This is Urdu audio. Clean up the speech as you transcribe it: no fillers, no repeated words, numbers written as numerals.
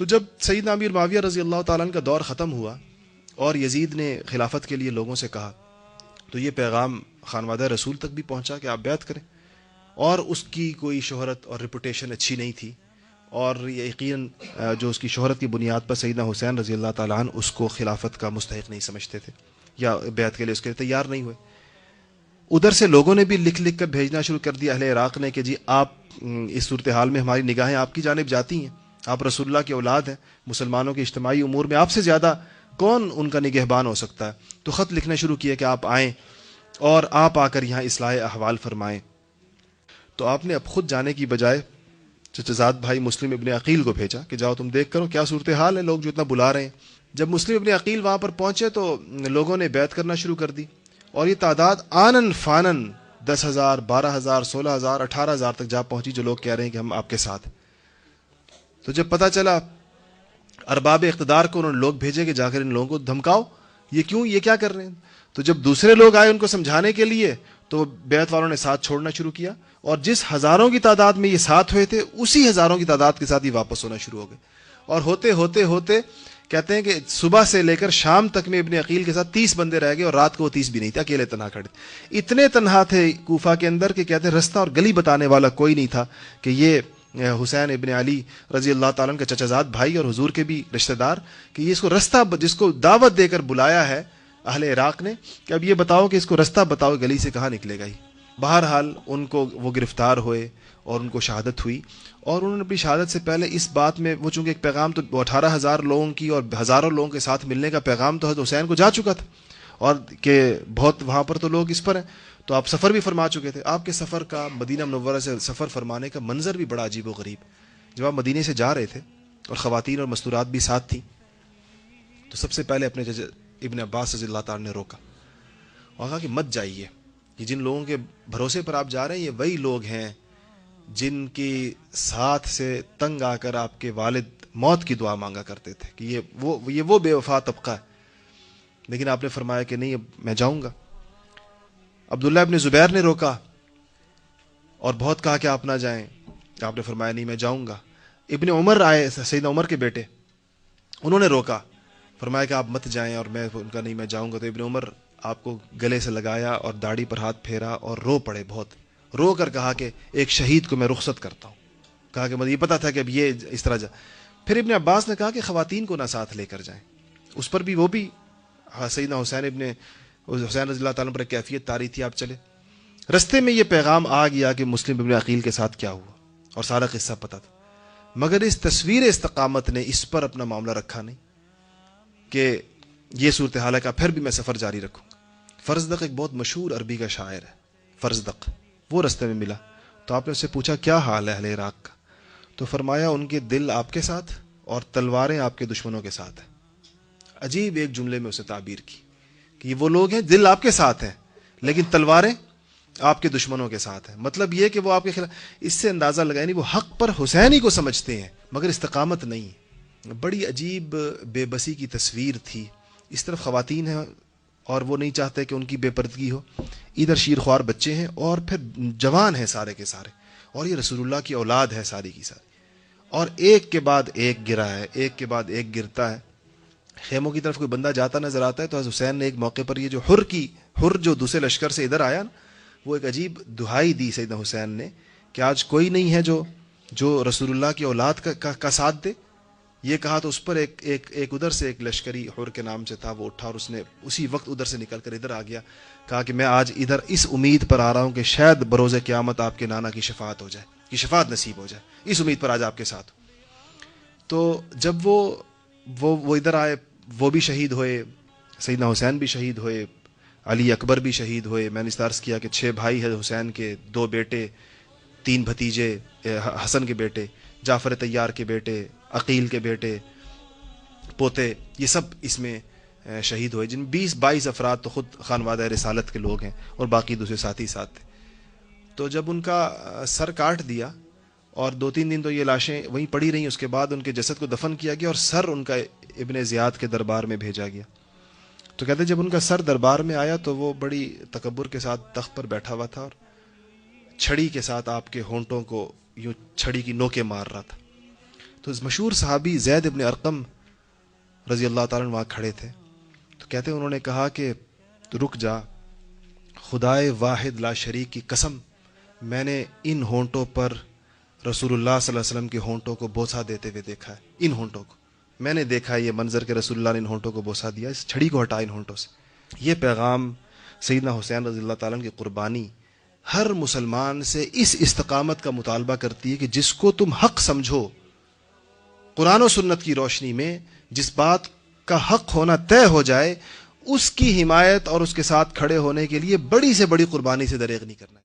تو جب سیدنا امیر معاویہ رضی اللہ تعالیٰ عنہ کا دور ختم ہوا اور یزید نے خلافت کے لیے لوگوں سے کہا تو یہ پیغام خانوادہ رسول تک بھی پہنچا کہ آپ بیعت کریں، اور اس کی کوئی شہرت اور ریپوٹیشن اچھی نہیں تھی، اور یقیناً جو اس کی شہرت کی بنیاد پر سیدنا حسین رضی اللہ تعالیٰ عنہ اس کو خلافت کا مستحق نہیں سمجھتے تھے یا بیعت کے لیے اس کے لیے تیار نہیں ہوئے۔ ادھر سے لوگوں نے بھی لکھ لکھ کر بھیجنا شروع کر دیا اہل عراق نے کہ جی آپ اس صورتحال میں ہماری نگاہیں آپ کی جانب جاتی ہیں، آپ رسول اللہ کی اولاد ہیں، مسلمانوں کے اجتماعی امور میں آپ سے زیادہ کون ان کا نگہبان ہو سکتا ہے۔ تو خط لکھنا شروع کیا کہ آپ آئیں اور آپ آ کر یہاں اصلاح احوال فرمائیں۔ تو آپ نے اب خود جانے کی بجائے چچزاد بھائی مسلم ابن عقیل کو بھیجا کہ جاؤ تم دیکھ کرو کیا صورتحال ہے، لوگ جو اتنا بلا رہے ہیں۔ جب مسلم ابن عقیل وہاں پر پہنچے تو لوگوں نے بیعت کرنا شروع کر دی، اور یہ تعداد آنن فانن 10,000 12,000 16,000 18,000 تک جا پہنچی، جو لوگ کہہ رہے ہیں کہ ہم آپ کے ساتھ ہیں۔ تو جب پتہ چلا ارباب اقتدار کو انہوں نے لوگ بھیجے کہ جا کر ان لوگوں کو دھمکاؤ، یہ کیوں، یہ کیا کر رہے ہیں۔ تو جب دوسرے لوگ آئے ان کو سمجھانے کے لیے تو بیعت والوں نے ساتھ چھوڑنا شروع کیا، اور جس ہزاروں کی تعداد میں یہ ساتھ ہوئے تھے اسی ہزاروں کی تعداد کے ساتھ یہ واپس ہونا شروع ہو گئے، اور ہوتے ہوتے ہوتے کہتے ہیں کہ صبح سے لے کر شام تک میں ابن عقیل کے ساتھ 30 بندے رہ گئے، اور رات کو وہ 30 بھی نہیں تھے، اکیلے تنہا کھڑے اتنے تنہا تھے کوفہ کے اندر کہ کہتے ہیں رستہ اور گلی بتانے والا کوئی نہیں تھا کہ یہ حسین ابن علی رضی اللہ تعالیٰ عنہ کا چچازاد بھائی اور حضور کے بھی رشتہ دار، کہ یہ اس کو رستہ جس کو دعوت دے کر بلایا ہے اہل عراق نے کہ اب یہ بتاؤ کہ اس کو رستہ بتاؤ گلی سے کہاں نکلے گا ہی۔ بہرحال ان کو وہ گرفتار ہوئے اور ان کو شہادت ہوئی، اور انہوں نے اپنی شہادت سے پہلے اس بات میں وہ چونکہ ایک پیغام تو 18,000 لوگوں کی اور ہزاروں لوگوں کے ساتھ ملنے کا پیغام تو حضرت حسین کو جا چکا تھا، اور کہ بہت وہاں پر تو لوگ اس پر ہیں، تو آپ سفر بھی فرما چکے تھے۔ آپ کے سفر کا مدینہ منورہ سے سفر فرمانے کا منظر بھی بڑا عجیب و غریب، جب آپ مدینے سے جا رہے تھے اور خواتین اور مستورات بھی ساتھ تھیں، تو سب سے پہلے اپنے ابن عباس رضی اللہ تعالیٰ نے روکا اور کہا کہ مت جائیے، یہ جن لوگوں کے بھروسے پر آپ جا رہے ہیں یہ وہی لوگ ہیں جن کی ساتھ سے تنگ آ کر آپ کے والد موت کی دعا مانگا کرتے تھے کہ یہ وہ بے وفا طبقہ ہے۔ لیکن آپ نے فرمایا کہ نہیں، اب میں جاؤں گا۔ عبداللہ ابن زبیر نے روکا اور بہت کہا کہ آپ نہ جائیں، آپ نے فرمایا نہیں میں جاؤں گا۔ ابن عمر آئے، سیدنا عمر کے بیٹے، انہوں نے روکا، فرمایا کہ آپ مت جائیں، اور میں ان کا نہیں میں جاؤں گا۔ تو ابن عمر آپ کو گلے سے لگایا اور داڑھی پر ہاتھ پھیرا اور رو پڑے، بہت رو کر کہا کہ ایک شہید کو میں رخصت کرتا ہوں، کہا کہ مجھے یہ پتا تھا کہ اب یہ اس طرح پھر ابن عباس نے کہا کہ خواتین کو نہ ساتھ لے کر جائیں، اس پر بھی وہ بھی سیدنا حسین رضی اللہ تعالیٰ پر کیفیت طاری تھی، آپ چلے۔ رستے میں یہ پیغام آ گیا کہ مسلم ابن عقیل کے ساتھ کیا ہوا، اور سارا قصہ پتا تھا، مگر اس تصویر استقامت نے اس پر اپنا معاملہ رکھا نہیں کہ یہ صورتحال ہے کہ پھر بھی میں سفر جاری رکھوں۔ فرزدق ایک بہت مشہور عربی کا شاعر ہے، فرزدق، وہ رستے میں ملا تو آپ نے اس سے پوچھا کیا حال ہے اہل عراق کا، تو فرمایا ان کے دل آپ کے ساتھ اور تلواریں آپ کے دشمنوں کے ساتھ ہیں۔ عجیب ایک جملے میں اسے تعبیر کی کہ یہ وہ لوگ ہیں دل آپ کے ساتھ ہیں لیکن تلواریں آپ کے دشمنوں کے ساتھ ہیں، مطلب یہ کہ وہ آپ کے خلاف، اس سے اندازہ لگائے نہیں وہ حق پر حسین ہی کو سمجھتے ہیں مگر استقامت نہیں۔ بڑی عجیب بے بسی کی تصویر تھی، اس طرف خواتین ہیں اور وہ نہیں چاہتے کہ ان کی بے پردگی ہو، ادھر شیرخوار بچے ہیں اور پھر جوان ہیں سارے کے سارے، اور یہ رسول اللہ کی اولاد ہے ساری کی ساری، اور ایک کے بعد ایک گرا ہے، ایک کے بعد ایک گرتا ہے۔ خیموں کی طرف کوئی بندہ جاتا نظر آتا ہے تو حضرت حسین نے ایک موقع پر یہ جو حر جو دوسرے لشکر سے ادھر آیا نا، وہ ایک عجیب دہائی دی سیدنا حسین نے کہ آج کوئی نہیں ہے جو رسول اللہ کی اولاد کا ساتھ دے۔ یہ کہا تو اس پر ایک ادھر سے ایک لشکری حر کے نام سے تھا، وہ اٹھا اور اس نے اسی وقت ادھر سے نکل کر ادھر آ گیا، کہا کہ میں آج ادھر اس امید پر آ رہا ہوں کہ شاید بروز قیامت آپ کے نانا کی شفاعت ہو جائے، کی شفاعت نصیب ہو جائے، اس امید پر آج آپ کے ساتھ۔ تو جب وہ ادھر آئے، وہ بھی شہید ہوئے، سیدنا حسین بھی شہید ہوئے، علی اکبر بھی شہید ہوئے۔ میں نے اس عرض کیا کہ 6 بھائی ہیں حسین کے، 2 بیٹے، 3 بھتیجے، حسن کے بیٹے، جعفر طیار کے بیٹے، عقیل کے بیٹے، پوتے، یہ سب اس میں شہید ہوئے، جن 20-22 افراد تو خود خانوادہ رسالت کے لوگ ہیں اور باقی دوسرے ساتھی ساتھ تھے۔ تو جب ان کا سر کاٹ دیا اور 2-3 دن تو یہ لاشیں وہیں پڑی رہیں، اس کے بعد ان کے جسد کو دفن کیا گیا اور سر ان کا ابن زیاد کے دربار میں بھیجا گیا۔ تو کہتے جب ان کا سر دربار میں آیا تو وہ بڑی تکبر کے ساتھ تخت پر بیٹھا ہوا تھا اور چھڑی کے ساتھ آپ کے ہونٹوں کو یوں چھڑی کی نوکیں مار رہا تھا۔ تو اس مشہور صحابی زید ابن ارقم رضی اللہ تعالیٰ عنہ وہاں کھڑے تھے. تو کہتے ہیں انہوں نے کہا کہ رک جا، خدائے واحد لا شریک کی قسم، میں نے ان ہونٹوں پر رسول اللہ صلی اللہ علیہ وسلم کے ہونٹوں کو بوسہ دیتے ہوئے دیکھا ہے. ان ہونٹوں کو میں نے دیکھا ہے، یہ منظر کہ رسول اللہ نے ان ہونٹوں کو بوسہ دیا، اس چھڑی کو ہٹا ان ہونٹوں سے. یہ پیغام سیدنا حسین رضی اللہ تعالیٰ عنہ کی قربانی ہر مسلمان سے اس استقامت کا مطالبہ کرتی ہے کہ جس کو تم حق سمجھو، قرآن و سنت کی روشنی میں جس بات کا حق ہونا طے ہو جائے، اس کی حمایت اور اس کے ساتھ کھڑے ہونے کے لیے بڑی سے بڑی قربانی سے دریغ نہیں کرنا.